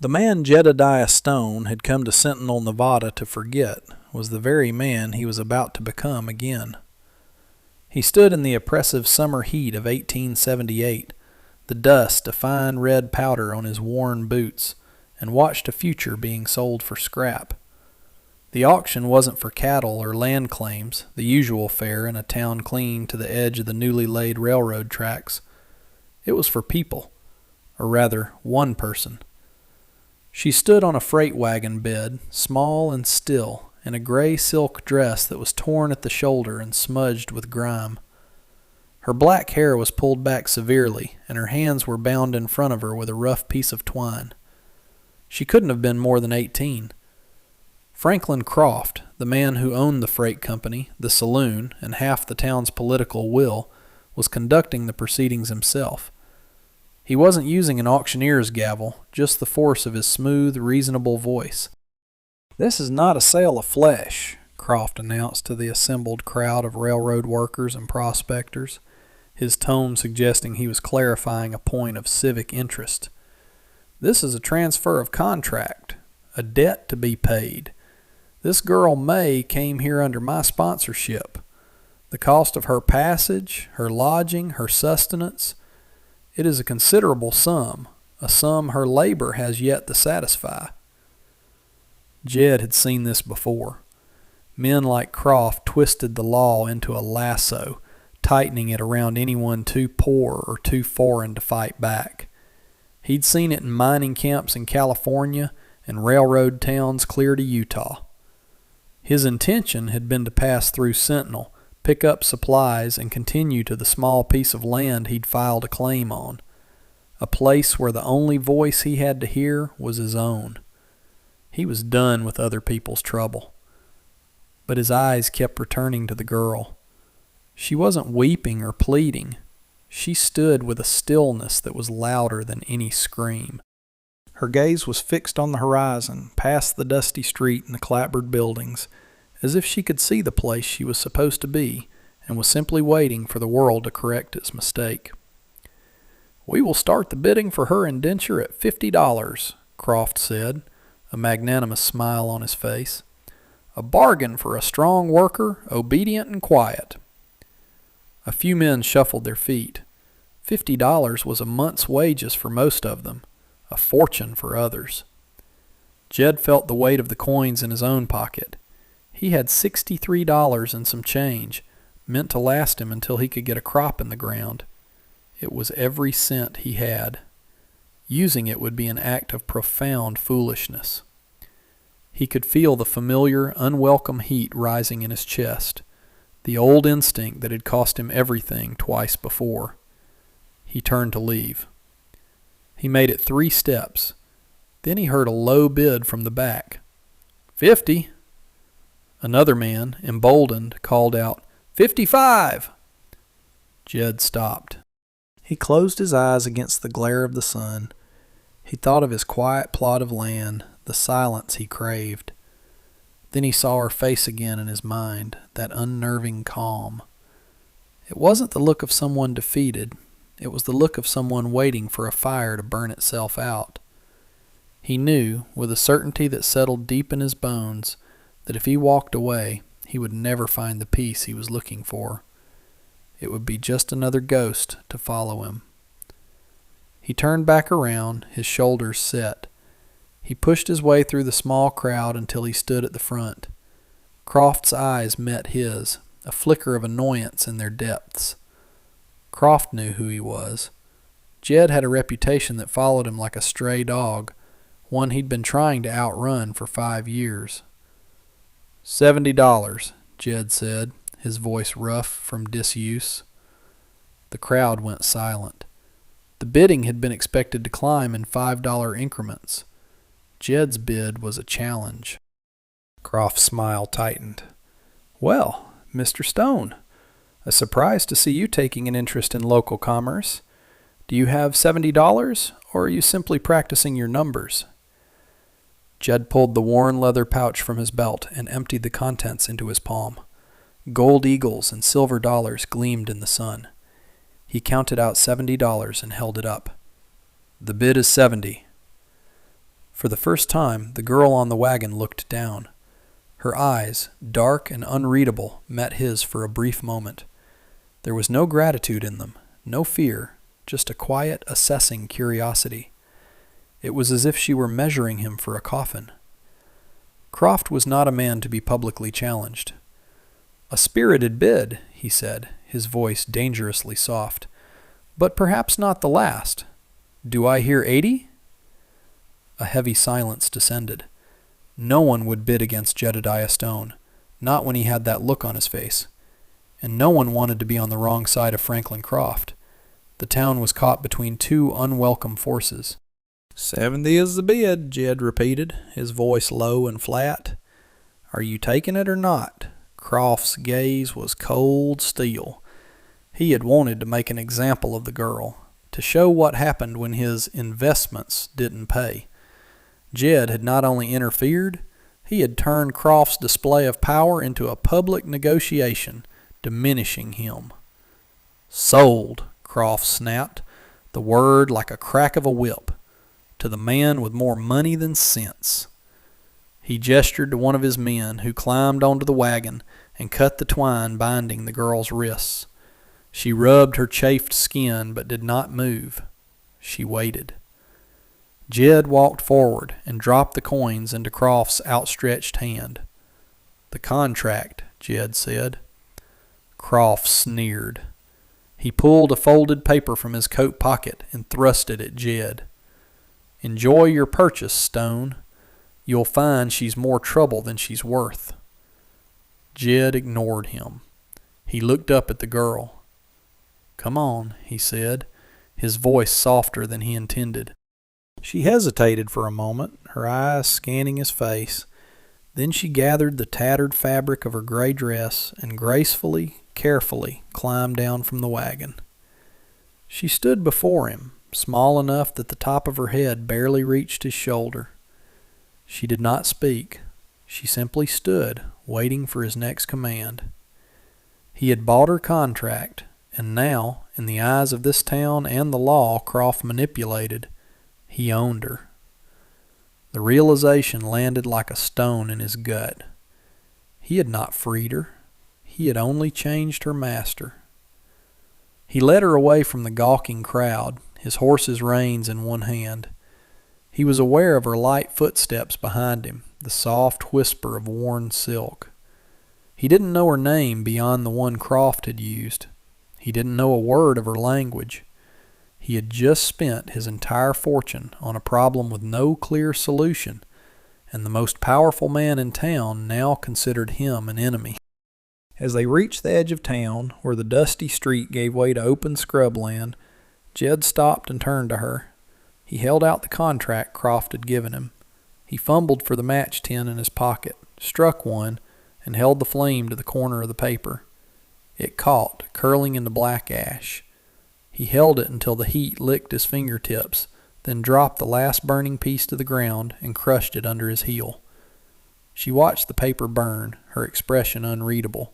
The man Jedediah Stone had come to Sentinel, Nevada to forget was the very man he was about to become again. He stood in the oppressive summer heat of 1878, the dust a fine red powder on his worn boots, and watched a future being sold for scrap. The auction wasn't for cattle or land claims, the usual fare in a town clinging to the edge of the newly laid railroad tracks. It was for people, or rather, one person. She stood on a freight wagon bed, small and still, in a gray silk dress that was torn at the shoulder and smudged with grime. Her black hair was pulled back severely, and her hands were bound in front of her with a rough piece of twine. She couldn't have been more than 18. Franklin Croft, the man who owned the freight company, the saloon, and half the town's political will, was conducting the proceedings himself. He wasn't using an auctioneer's gavel, just the force of his smooth, reasonable voice. "This is not a sale of flesh," Croft announced to the assembled crowd of railroad workers and prospectors, his tone suggesting he was clarifying a point of civic interest. "This is a transfer of contract, a debt to be paid. This girl May came here under my sponsorship. The cost of her passage, her lodging, her sustenance, it is a considerable sum, a sum her labor has yet to satisfy." Jed had seen this before. Men like Croft twisted the law into a lasso, tightening it around anyone too poor or too foreign to fight back. He'd seen it in mining camps in California and railroad towns clear to Utah. His intention had been to pass through Sentinel, pick up supplies, and continue to the small piece of land he'd filed a claim on, a place where the only voice he had to hear was his own. He was done with other people's trouble. But his eyes kept returning to the girl. She wasn't weeping or pleading. She stood with a stillness that was louder than any scream. Her gaze was fixed on the horizon, past the dusty street and the clapboard buildings, as if she could see the place she was supposed to be and was simply waiting for the world to correct its mistake. "We will start the bidding for her indenture at $50, Croft said, a magnanimous smile on his face. "A bargain for a strong worker, obedient and quiet." A few men shuffled their feet. $50 was a month's wages for most of them, a fortune for others. Jed felt the weight of the coins in his own pocket. He had $63 and some change, meant to last him until he could get a crop in the ground. It was every cent he had. Using it would be an act of profound foolishness. He could feel the familiar, unwelcome heat rising in his chest, the old instinct that had cost him everything twice before. He turned to leave. He made it 3 steps. Then he heard a low bid from the back. "50." Another man, emboldened, called out, "55." Jed stopped. He closed his eyes against the glare of the sun. He thought of his quiet plot of land, the silence he craved. Then he saw her face again in his mind, that unnerving calm. It wasn't the look of someone defeated. It was the look of someone waiting for a fire to burn itself out. He knew, with a certainty that settled deep in his bones, that if he walked away, he would never find the peace he was looking for. It would be just another ghost to follow him. He turned back around, his shoulders set. He pushed his way through the small crowd until he stood at the front. Croft's eyes met his, a flicker of annoyance in their depths. Croft knew who he was. Jed had a reputation that followed him like a stray dog, one he'd been trying to outrun for 5 years. $70, Jed said, his voice rough from disuse. The crowd went silent. The bidding had been expected to climb in $5 increments. Jed's bid was a challenge. Croft's smile tightened. "Well, Mr. Stone, a surprise to see you taking an interest in local commerce. Do you have $70, or are you simply practicing your numbers?" Jed pulled the worn leather pouch from his belt and emptied the contents into his palm. Gold eagles and silver dollars gleamed in the sun. He counted out $70 and held it up. "The bid is 70. For the first time, the girl on the wagon looked down. Her eyes, dark and unreadable, met his for a brief moment. There was no gratitude in them, no fear, just a quiet, assessing curiosity. It was as if she were measuring him for a coffin. Croft was not a man to be publicly challenged. "A spirited bid," he said, his voice dangerously soft, "but perhaps not the last. Do I hear 80?" A heavy silence descended. No one would bid against Jedediah Stone, not when he had that look on his face. And no one wanted to be on the wrong side of Franklin Croft. The town was caught between two unwelcome forces. "70 is the bid," Jed repeated, his voice low and flat. "Are you taking it or not?" Croft's gaze was cold steel. He had wanted to make an example of the girl, to show what happened when his investments didn't pay. Jed had not only interfered, he had turned Croft's display of power into a public negotiation, diminishing him. "Sold," Croft snapped, the word like a crack of a whip, to the man with more money than sense. He gestured to one of his men, who climbed onto the wagon and cut the twine binding the girl's wrists. She rubbed her chafed skin but did not move. She waited. Jed walked forward and dropped the coins into Croft's outstretched hand. "The contract," Jed said. Croft sneered. He pulled a folded paper from his coat pocket and thrust it at Jed. "Enjoy your purchase, Stone. You'll find she's more trouble than she's worth." Jed ignored him. He looked up at the girl. "Come on," he said, his voice softer than he intended. She hesitated for a moment, her eyes scanning his face. Then she gathered the tattered fabric of her gray dress and gracefully, carefully climbed down from the wagon. She stood before him, small enough that the top of her head barely reached his shoulder. She did not speak. She simply stood, waiting for his next command. He had bought her contract, and now, in the eyes of this town and the law Croft manipulated, he owned her. The realization landed like a stone in his gut. He had not freed her. He had only changed her master. He led her away from the gawking crowd, his horse's reins in one hand. He was aware of her light footsteps behind him, the soft whisper of worn silk. He didn't know her name beyond the one Croft had used. He didn't know a word of her language. He had just spent his entire fortune on a problem with no clear solution, and the most powerful man in town now considered him an enemy. As they reached the edge of town, where the dusty street gave way to open scrubland, Jed stopped and turned to her. He held out the contract Croft had given him. He fumbled for the match tin in his pocket, struck one, and held the flame to the corner of the paper. It caught, curling into black ash. He held it until the heat licked his fingertips, then dropped the last burning piece to the ground and crushed it under his heel. She watched the paper burn, her expression unreadable.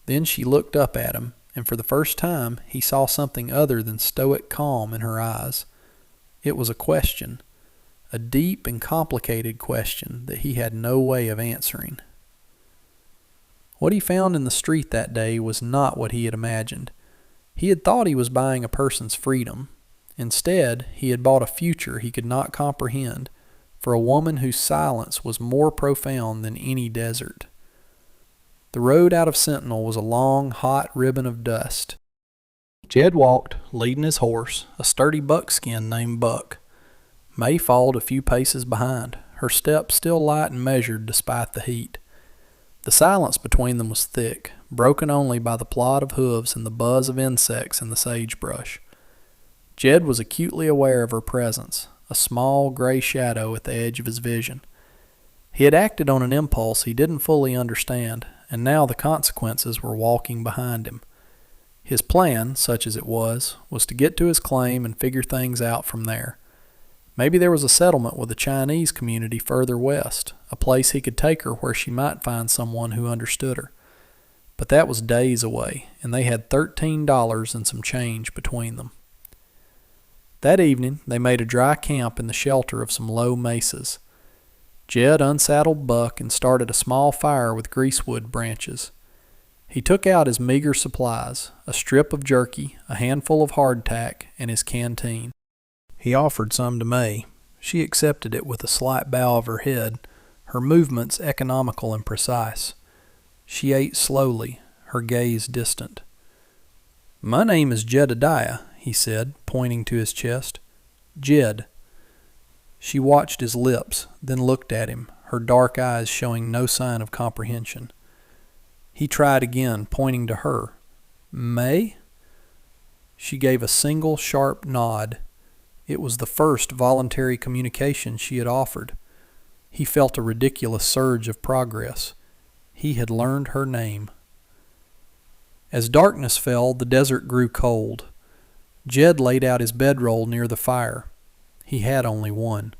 Then she looked up at him, and for the first time he saw something other than stoic calm in her eyes. It was a question, a deep and complicated question that he had no way of answering. What he found in the street that day was not what he had imagined. He had thought he was buying a person's freedom. Instead, he had bought a future he could not comprehend for a woman whose silence was more profound than any desert. The road out of Sentinel was a long, hot ribbon of dust. Jed walked, leading his horse, a sturdy buckskin named Buck. May followed a few paces behind, her step still light and measured despite the heat. The silence between them was thick, broken only by the plod of hooves and the buzz of insects in the sagebrush. Jed was acutely aware of her presence, a small gray shadow at the edge of his vision. He had acted on an impulse he didn't fully understand, and now the consequences were walking behind him. His plan, such as it was to get to his claim and figure things out from there. Maybe there was a settlement with a Chinese community further west, a place he could take her where she might find someone who understood her. But that was days away, and they had $13 and some change between them. That evening they made a dry camp in the shelter of some low mesas. Jed unsaddled Buck and started a small fire with greasewood branches. He took out his meager supplies, a strip of jerky, a handful of hardtack, and his canteen. He offered some to May. She accepted it with a slight bow of her head, her movements economical and precise. She ate slowly, her gaze distant. "My name is Jedediah," he said, pointing to his chest. "Jed." She watched his lips, then looked at him, her dark eyes showing no sign of comprehension. He tried again, pointing to her. "May?" She gave a single sharp nod. It was the first voluntary communication she had offered. He felt a ridiculous surge of progress. He had learned her name. As darkness fell, the desert grew cold. Jed laid out his bedroll near the fire. He had only one.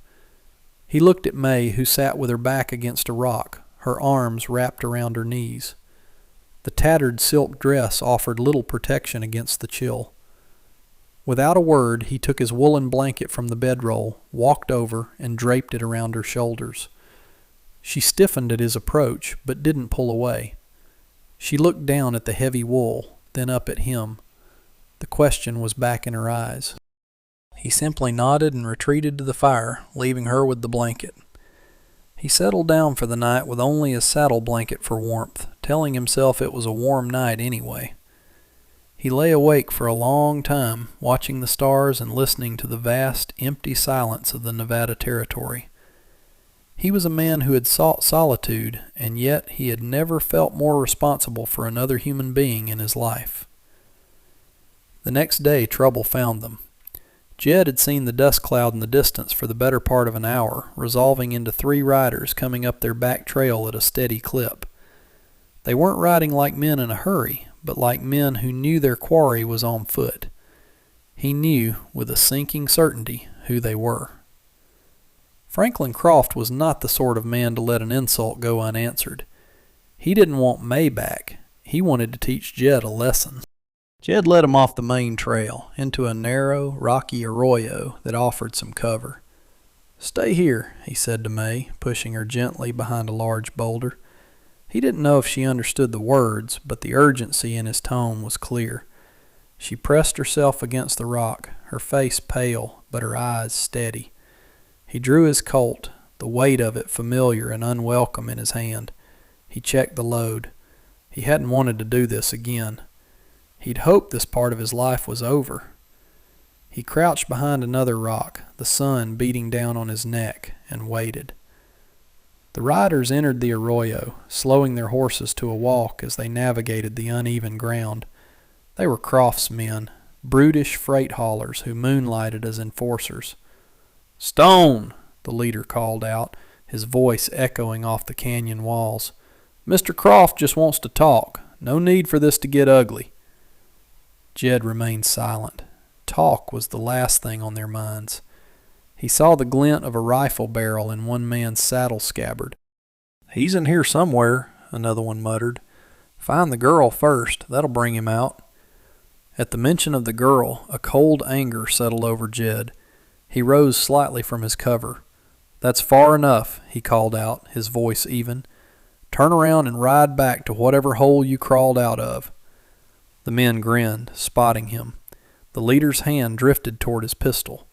He looked at May, who sat with her back against a rock, her arms wrapped around her knees. The tattered silk dress offered little protection against the chill. Without a word, he took his woolen blanket from the bedroll, walked over, and draped it around her shoulders. She stiffened at his approach, but didn't pull away. She looked down at the heavy wool, then up at him. The question was back in her eyes. He simply nodded and retreated to the fire, leaving her with the blanket. He settled down for the night with only his saddle blanket for warmth, telling himself it was a warm night anyway. He lay awake for a long time, watching the stars and listening to the vast, empty silence of the Nevada Territory. He was a man who had sought solitude, and yet he had never felt more responsible for another human being in his life. The next day, trouble found them. Jed had seen the dust cloud in the distance for the better part of an hour, resolving into 3 riders coming up their back trail at a steady clip. They weren't riding like men in a hurry, but like men who knew their quarry was on foot. He knew, with a sinking certainty, who they were. Franklin Croft was not the sort of man to let an insult go unanswered. He didn't want May back. He wanted to teach Jed a lesson. Jed led him off the main trail, into a narrow, rocky arroyo that offered some cover. "Stay here," he said to May, pushing her gently behind a large boulder. He didn't know if she understood the words, but the urgency in his tone was clear. She pressed herself against the rock, her face pale, but her eyes steady. He drew his Colt, the weight of it familiar and unwelcome in his hand. He checked the load. He hadn't wanted to do this again. He'd hoped this part of his life was over. He crouched behind another rock, the sun beating down on his neck, and waited. The riders entered the arroyo, slowing their horses to a walk as they navigated the uneven ground. They were Croft's men, brutish freight haulers who moonlighted as enforcers. "Stone!" the leader called out, his voice echoing off the canyon walls. "Mr. Croft just wants to talk. No need for this to get ugly." Jed remained silent. Talk was the last thing on their minds. He saw the glint of a rifle barrel in one man's saddle scabbard. "He's in here somewhere," another one muttered. "Find the girl first. That'll bring him out." At the mention of the girl, a cold anger settled over Jed. He rose slightly from his cover. "That's far enough," he called out, his voice even. "Turn around and ride back to whatever hole you crawled out of." The men grinned, spotting him. The leader's hand drifted toward his pistol.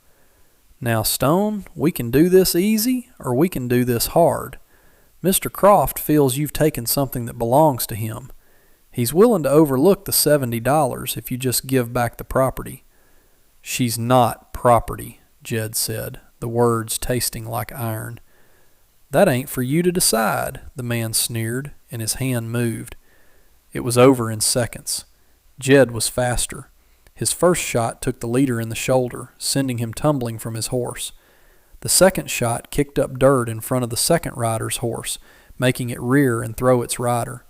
"Now, Stone, we can do this easy, or we can do this hard. Mr. Croft feels you've taken something that belongs to him. He's willing to overlook the $70 if you just give back the property." "She's not property," Jed said, the words tasting like iron. "That ain't for you to decide," the man sneered, and his hand moved. It was over in seconds. Jed was faster. His first shot took the leader in the shoulder, sending him tumbling from his horse. The second shot kicked up dirt in front of the second rider's horse, making it rear and throw its rider.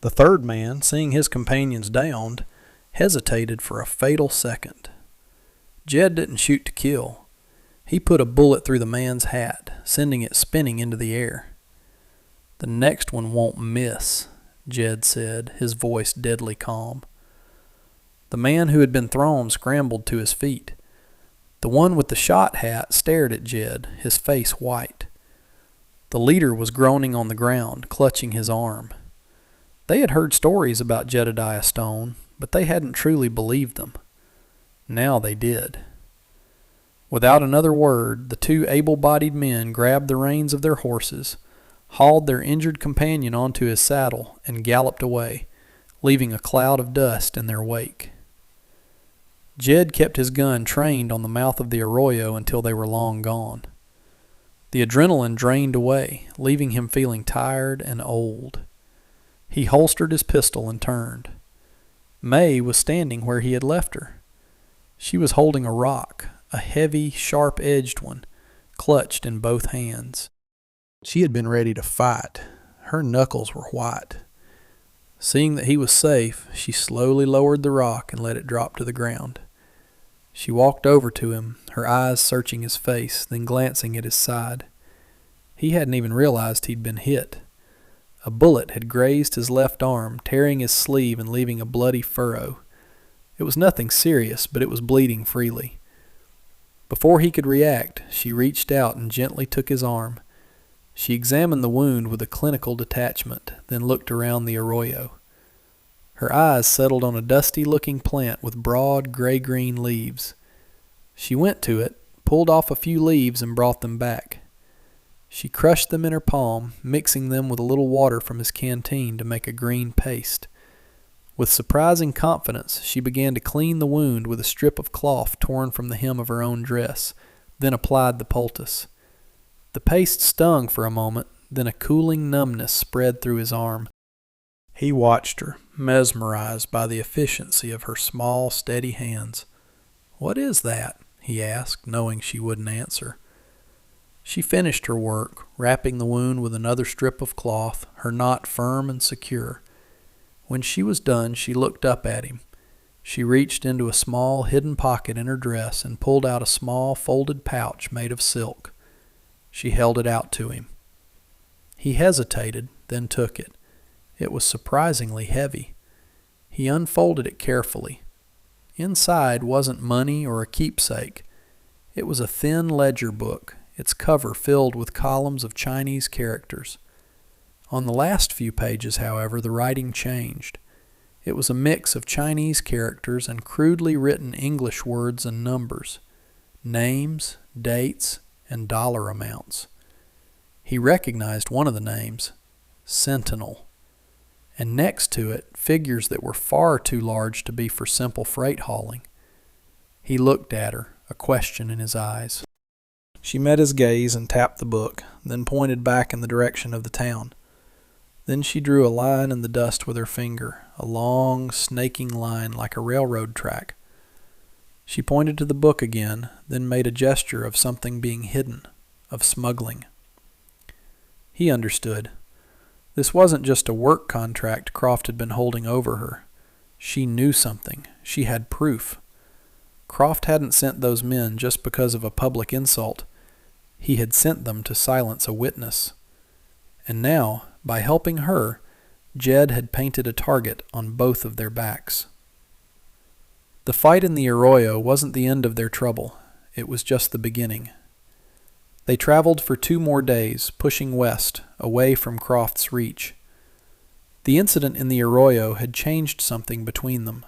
The third man, seeing his companions downed, hesitated for a fatal second. Jed didn't shoot to kill. He put a bullet through the man's hat, sending it spinning into the air. "The next one won't miss," Jed said, his voice deadly calm. The man who had been thrown scrambled to his feet. The one with the shot hat stared at Jed, his face white. The leader was groaning on the ground, clutching his arm. They had heard stories about Jedediah Stone, but they hadn't truly believed them. Now they did. Without another word, the two able-bodied men grabbed the reins of their horses, hauled their injured companion onto his saddle, and galloped away, leaving a cloud of dust in their wake. Jed kept his gun trained on the mouth of the arroyo until they were long gone. The adrenaline drained away, leaving him feeling tired and old. He holstered his pistol and turned. May was standing where he had left her. She was holding a rock, a heavy, sharp-edged one, clutched in both hands. She had been ready to fight. Her knuckles were white. Seeing that he was safe, she slowly lowered the rock and let it drop to the ground. She walked over to him, her eyes searching his face, then glancing at his side. He hadn't even realized he'd been hit. A bullet had grazed his left arm, tearing his sleeve and leaving a bloody furrow. It was nothing serious, but it was bleeding freely. Before he could react, she reached out and gently took his arm. She examined the wound with a clinical detachment, then looked around the arroyo. Her eyes settled on a dusty-looking plant with broad, gray-green leaves. She went to it, pulled off a few leaves, and brought them back. She crushed them in her palm, mixing them with a little water from his canteen to make a green paste. With surprising confidence, she began to clean the wound with a strip of cloth torn from the hem of her own dress, then applied the poultice. The paste stung for a moment, then a cooling numbness spread through his arm. He watched her, mesmerized by the efficiency of her small, steady hands. "What is that?" he asked, knowing she wouldn't answer. She finished her work, wrapping the wound with another strip of cloth, her knot firm and secure. When she was done, she looked up at him. She reached into a small hidden pocket in her dress and pulled out a small folded pouch made of silk. She held it out to him. He hesitated, then took it. It was surprisingly heavy. He unfolded it carefully. Inside wasn't money or a keepsake. It was a thin ledger book, its cover filled with columns of Chinese characters. On the last few pages, however, the writing changed. It was a mix of Chinese characters and crudely written English words and numbers, names, dates, and dollar amounts. He recognized one of the names, Sentinel, and next to it, figures that were far too large to be for simple freight hauling. He looked at her, a question in his eyes. She met his gaze and tapped the book, then pointed back in the direction of the town. Then she drew a line in the dust with her finger, a long, snaking line like a railroad track. She pointed to the book again, then made a gesture of something being hidden, of smuggling. He understood. This wasn't just a work contract Croft had been holding over her. She knew something. She had proof. Croft hadn't sent those men just because of a public insult. He had sent them to silence a witness. And now, by helping her, Jed had painted a target on both of their backs. The fight in the arroyo wasn't the end of their trouble. It was just the beginning. They traveled for 2 more days, pushing west, away from Croft's reach. The incident in the arroyo had changed something between them.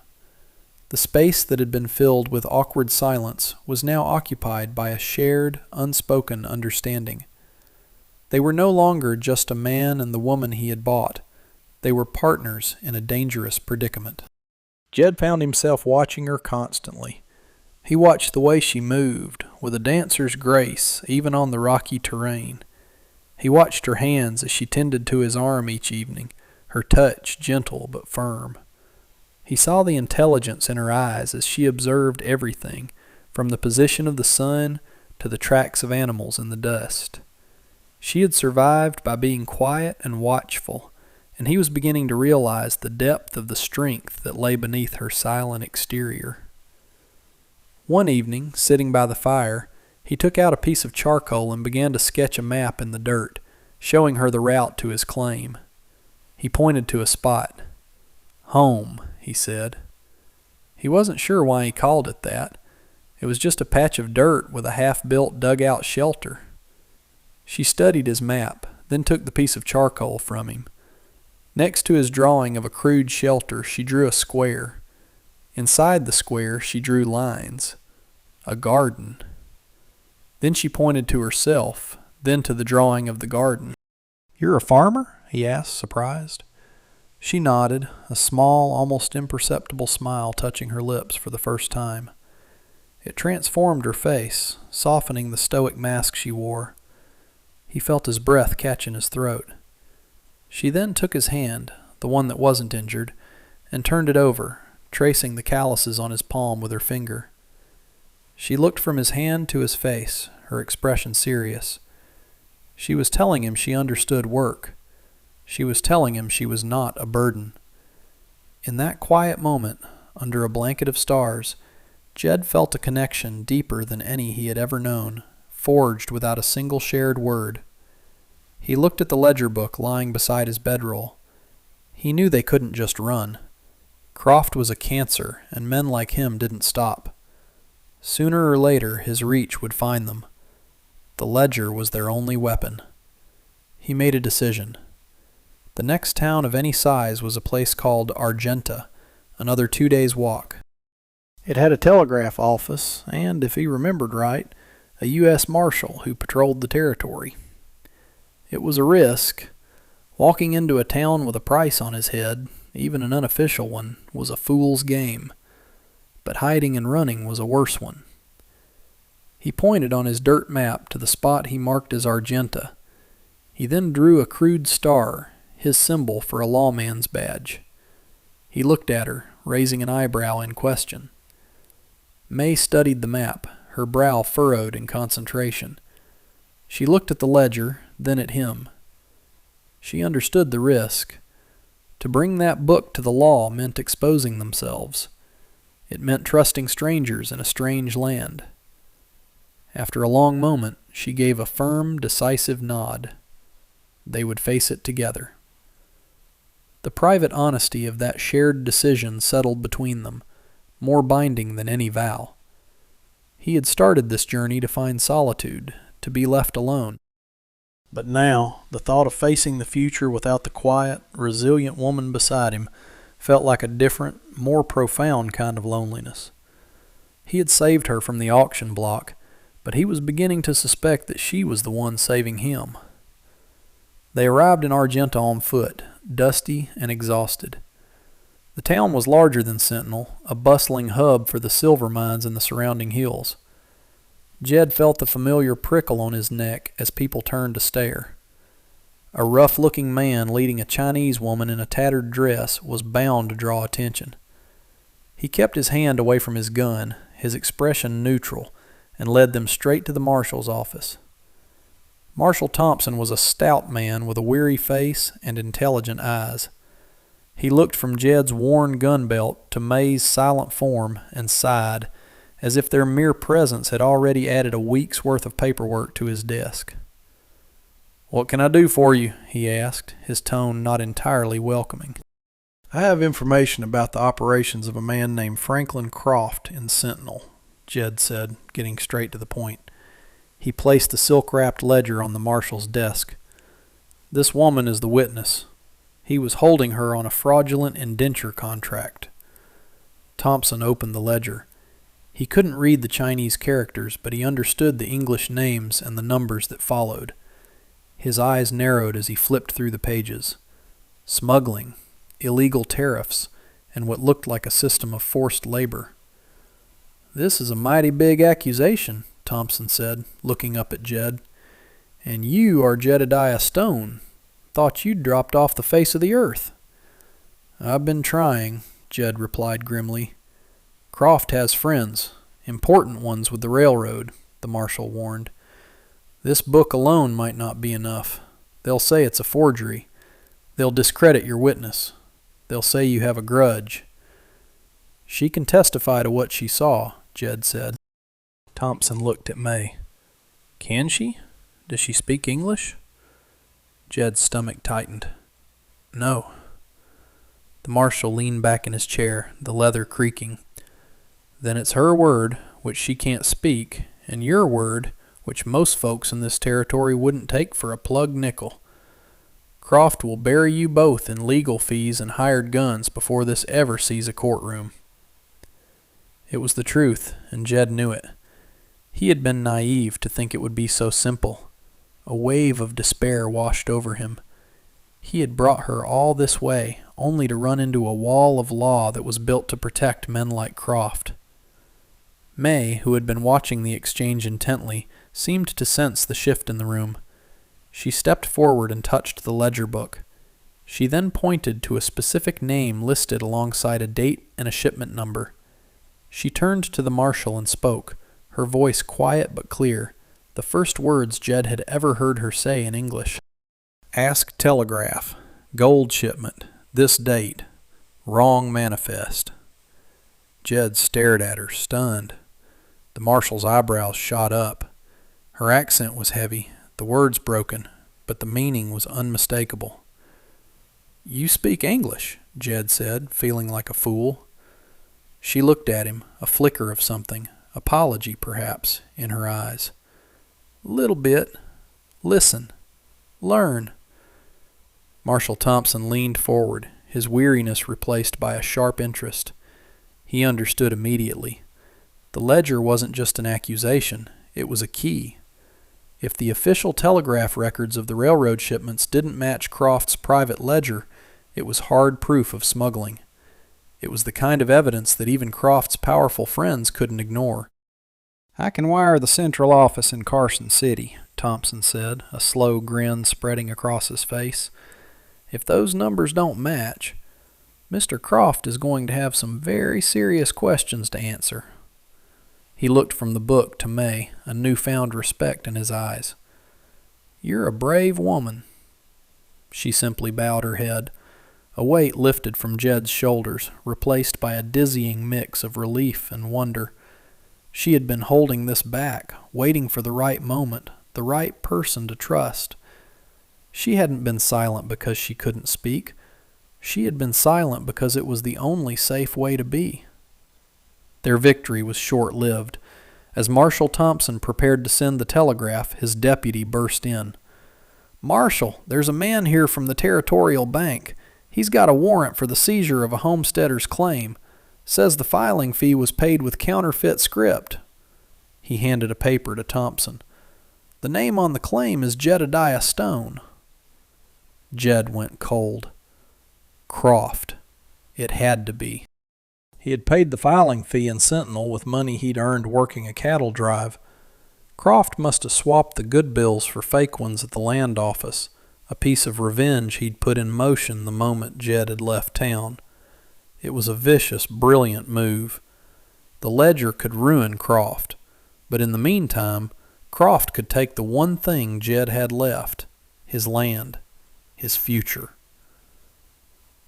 The space that had been filled with awkward silence was now occupied by a shared, unspoken understanding. They were no longer just a man and the woman he had bought. They were partners in a dangerous predicament. Jed found himself watching her constantly. He watched the way she moved, with a dancer's grace, even on the rocky terrain. He watched her hands as she tended to his arm each evening, her touch gentle but firm. He saw the intelligence in her eyes as she observed everything, from the position of the sun to the tracks of animals in the dust. She had survived by being quiet and watchful, and he was beginning to realize the depth of the strength that lay beneath her silent exterior. One evening, sitting by the fire, he took out a piece of charcoal and began to sketch a map in the dirt, showing her the route to his claim. He pointed to a spot. "Home," he said. He wasn't sure why he called it that. It was just a patch of dirt with a half-built dugout shelter. She studied his map, then took the piece of charcoal from him. Next to his drawing of a crude shelter, she drew a square. Inside the square, she drew lines. A garden. Then she pointed to herself, then to the drawing of the garden. "You're a farmer?" he asked, surprised. She nodded, a small, almost imperceptible smile touching her lips for the first time. It transformed her face, softening the stoic mask she wore. He felt his breath catch in his throat. She then took his hand, the one that wasn't injured, and turned it over, tracing the calluses on his palm with her finger. She looked from his hand to his face, her expression serious. She was telling him she understood work. She was telling him she was not a burden. In that quiet moment, under a blanket of stars, Jed felt a connection deeper than any he had ever known, forged without a single shared word. He looked at the ledger book lying beside his bedroll. He knew they couldn't just run. Croft was a cancer, and men like him didn't stop. Sooner or later, his reach would find them. The ledger was their only weapon. He made a decision. The next town of any size was a place called Argenta, another 2 days' walk. It had a telegraph office, and, if he remembered right, a U.S. Marshal who patrolled the territory. It was a risk. Walking into a town with a price on his head, even an unofficial one, was a fool's game. But hiding and running was a worse one. He pointed on his dirt map to the spot he marked as Argenta. He then drew a crude star, his symbol for a lawman's badge. He looked at her, raising an eyebrow in question. May studied the map, her brow furrowed in concentration. She looked at the ledger, then at him. She understood the risk. To bring that book to the law meant exposing themselves. It meant trusting strangers in a strange land. After a long moment, she gave a firm, decisive nod. They would face it together. The private honesty of that shared decision settled between them, more binding than any vow. He had started this journey to find solitude, to be left alone. But now, the thought of facing the future without the quiet, resilient woman beside him felt like a different, more profound kind of loneliness. He had saved her from the auction block, but he was beginning to suspect that she was the one saving him. They arrived in Argenta on foot, dusty and exhausted. The town was larger than Sentinel, a bustling hub for the silver mines in the surrounding hills. Jed felt the familiar prickle on his neck as people turned to stare. A rough-looking man leading a Chinese woman in a tattered dress was bound to draw attention. He kept his hand away from his gun, his expression neutral, and led them straight to the marshal's office. Marshal Thompson was a stout man with a weary face and intelligent eyes. He looked from Jed's worn gun belt to May's silent form and sighed, as if their mere presence had already added a week's worth of paperwork to his desk. "What can I do for you?" he asked, his tone not entirely welcoming. "I have information about the operations of a man named Franklin Croft in Sentinel," Jed said, getting straight to the point. He placed the silk-wrapped ledger on the marshal's desk. "This woman is the witness. He was holding her on a fraudulent indenture contract." Thompson opened the ledger. He couldn't read the Chinese characters, but he understood the English names and the numbers that followed. His eyes narrowed as he flipped through the pages. Smuggling, illegal tariffs, and what looked like a system of forced labor. "This is a mighty big accusation," Thompson said, looking up at Jed. "And you are Jedediah Stone. Thought you'd dropped off the face of the earth." "I've been trying," Jed replied grimly. "Croft has friends, important ones with the railroad," the marshal warned. "This book alone might not be enough. They'll say it's a forgery. They'll discredit your witness. They'll say you have a grudge." "She can testify to what she saw," Jed said. Thompson looked at May. "Can she? Does she speak English?" Jed's stomach tightened. "No." The marshal leaned back in his chair, the leather creaking. "Then it's her word. which she can't speak, and your word, which most folks in this territory wouldn't take for a plugged nickel. Croft will bury you both in legal fees and hired guns before this ever sees a courtroom." It was the truth, and Jed knew it. He had been naive to think it would be so simple. A wave of despair washed over him. He had brought her all this way, only to run into a wall of law that was built to protect men like Croft. May, who had been watching the exchange intently, seemed to sense the shift in the room. She stepped forward and touched the ledger book. She then pointed to a specific name listed alongside a date and a shipment number. She turned to the marshal and spoke, her voice quiet but clear, the first words Jed had ever heard her say in English. "Ask telegraph. Gold shipment. This date. Wrong manifest." Jed stared at her, stunned. The marshal's eyebrows shot up. Her accent was heavy, the words broken, but the meaning was unmistakable. "You speak English," Jed said, feeling like a fool. She looked at him, a flicker of something, apology perhaps, in her eyes. "Little bit. Listen. Learn." Marshal Thompson leaned forward, his weariness replaced by a sharp interest. He understood immediately. The ledger wasn't just an accusation, it was a key. If the official telegraph records of the railroad shipments didn't match Croft's private ledger, it was hard proof of smuggling. It was the kind of evidence that even Croft's powerful friends couldn't ignore. "I can wire the central office in Carson City," Thompson said, a slow grin spreading across his face. "If those numbers don't match, Mr. Croft is going to have some very serious questions to answer." He looked from the book to May, a newfound respect in his eyes. "You're a brave woman." She simply bowed her head. A weight lifted from Jed's shoulders, replaced by a dizzying mix of relief and wonder. She had been holding this back, waiting for the right moment, the right person to trust. She hadn't been silent because she couldn't speak. She had been silent because it was the only safe way to be. Their victory was short-lived. As Marshal Thompson prepared to send the telegraph, his deputy burst in. "Marshal, there's a man here from the Territorial Bank. He's got a warrant for the seizure of a homesteader's claim. Says the filing fee was paid with counterfeit script." He handed a paper to Thompson. "The name on the claim is Jedediah Stone." Jed went cold. Croft. It had to be. He had paid the filing fee in Sentinel with money he'd earned working a cattle drive. Croft must have swapped the good bills for fake ones at the land office, a piece of revenge he'd put in motion the moment Jed had left town. It was a vicious, brilliant move. The ledger could ruin Croft, but in the meantime, Croft could take the one thing Jed had left, his land, his future.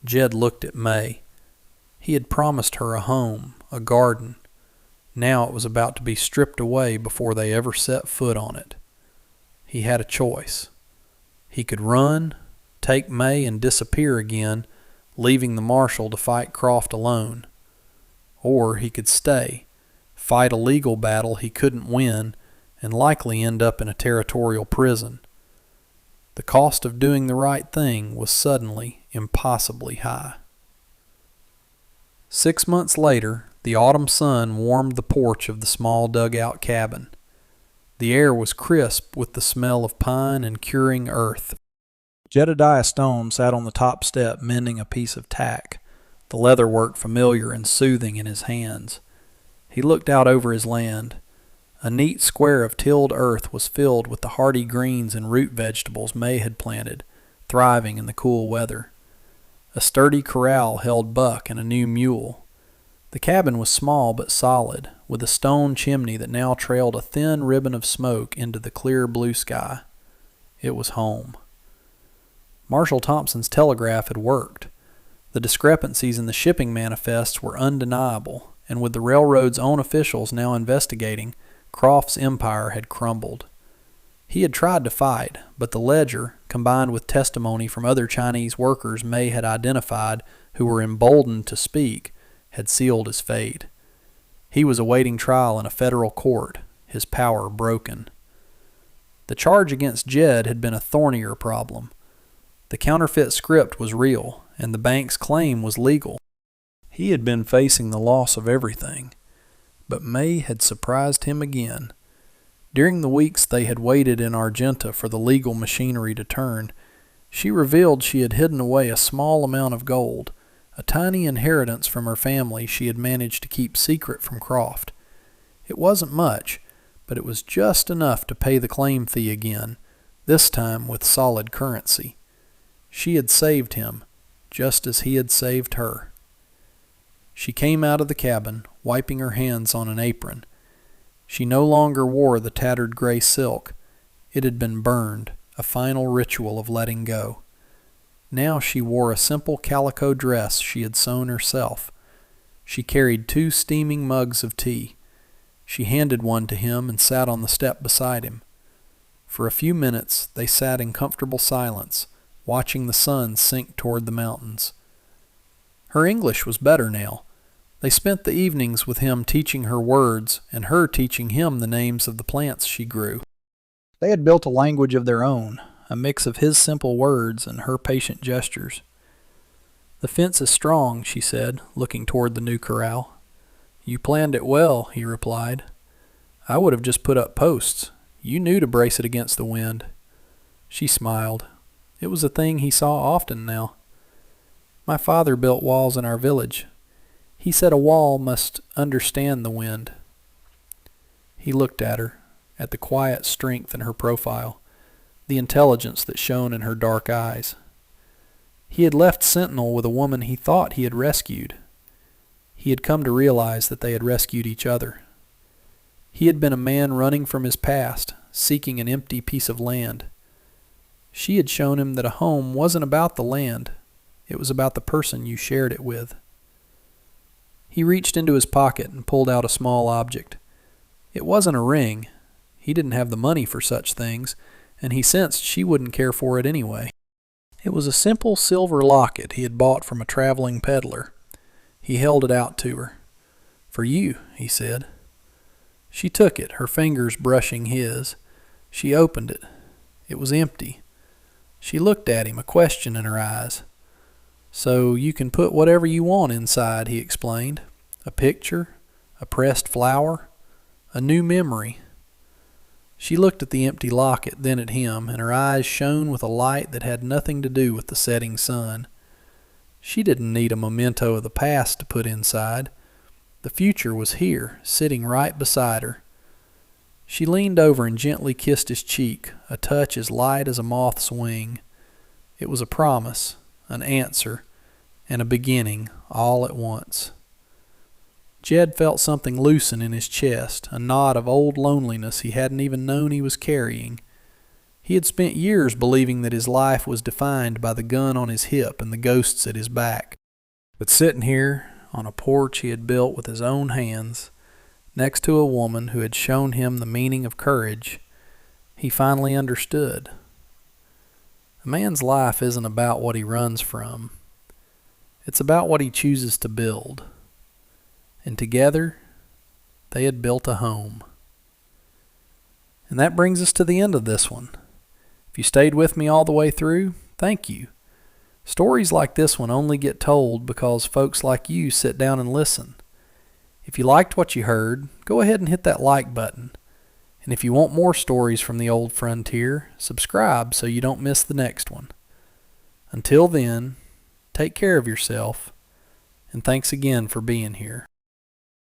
Jed looked at May. He had promised her a home, a garden. Now it was about to be stripped away before they ever set foot on it. He had a choice. He could run, take May and disappear again, leaving the marshal to fight Croft alone. Or he could stay, fight a legal battle he couldn't win, and likely end up in a territorial prison. The cost of doing the right thing was suddenly impossibly high. 6 months later, the autumn sun warmed the porch of the small dugout cabin. The air was crisp with the smell of pine and curing earth. Jedediah Stone sat on the top step mending a piece of tack, the leatherwork familiar and soothing in his hands. He looked out over his land. A neat square of tilled earth was filled with the hardy greens and root vegetables May had planted, thriving in the cool weather. A sturdy corral held Buck and a new mule. The cabin was small but solid, with a stone chimney that now trailed a thin ribbon of smoke into the clear blue sky. It was home. Marshal Thompson's telegraph had worked. The discrepancies in the shipping manifests were undeniable, and with the railroad's own officials now investigating, Croft's empire had crumbled. He had tried to fight, but the ledger, combined with testimony from other Chinese workers May had identified who were emboldened to speak, had sealed his fate. He was awaiting trial in a federal court, his power broken. The charge against Jed had been a thornier problem. The counterfeit script was real, and the bank's claim was legal. He had been facing the loss of everything, but May had surprised him again. During the weeks they had waited in Argenta for the legal machinery to turn, she revealed she had hidden away a small amount of gold, a tiny inheritance from her family she had managed to keep secret from Croft. It wasn't much, but it was just enough to pay the claim fee again, this time with solid currency. She had saved him, just as he had saved her. She came out of the cabin, wiping her hands on an apron. She no longer wore the tattered gray silk. It had been burned, a final ritual of letting go. Now she wore a simple calico dress she had sewn herself. She carried 2 steaming mugs of tea. She handed one to him and sat on the step beside him. For a few minutes they sat in comfortable silence, watching the sun sink toward the mountains. Her English was better now. They spent the evenings with him teaching her words and her teaching him the names of the plants she grew. They had built a language of their own, a mix of his simple words and her patient gestures. "The fence is strong," she said, looking toward the new corral. "You planned it well," he replied. "I would have just put up posts. You knew to brace it against the wind." She smiled. It was a thing he saw often now. "My father built walls in our village. He said a wall must understand the wind." He looked at her, at the quiet strength in her profile, the intelligence that shone in her dark eyes. He had left Sentinel with a woman he thought he had rescued. He had come to realize that they had rescued each other. He had been a man running from his past, seeking an empty piece of land. She had shown him that a home wasn't about the land. It was about the person you shared it with. He reached into his pocket and pulled out a small object. It wasn't a ring. He didn't have the money for such things, and he sensed she wouldn't care for it anyway. It was a simple silver locket he had bought from a traveling peddler. He held it out to her. "For you," he said. She took it, her fingers brushing his. She opened it. It was empty. She looked at him, a question in her eyes. "So you can put whatever you want inside," he explained. "A picture, a pressed flower, a new memory." She looked at the empty locket, then at him, and her eyes shone with a light that had nothing to do with the setting sun. She didn't need a memento of the past to put inside. The future was here, sitting right beside her. She leaned over and gently kissed his cheek, a touch as light as a moth's wing. It was a promise, an answer, and a beginning all at once. Jed felt something loosen in his chest, a knot of old loneliness he hadn't even known he was carrying. He had spent years believing that his life was defined by the gun on his hip and the ghosts at his back. But sitting here on a porch he had built with his own hands, next to a woman who had shown him the meaning of courage, he finally understood. A man's life isn't about what he runs from. It's about what he chooses to build. And together, they had built a home. And that brings us to the end of this one. If you stayed with me all the way through, thank you. Stories like this one only get told because folks like you sit down and listen. If you liked what you heard, go ahead and hit that like button. And if you want more stories from the old frontier, subscribe so you don't miss the next one. Until then, take care of yourself, and thanks again for being here.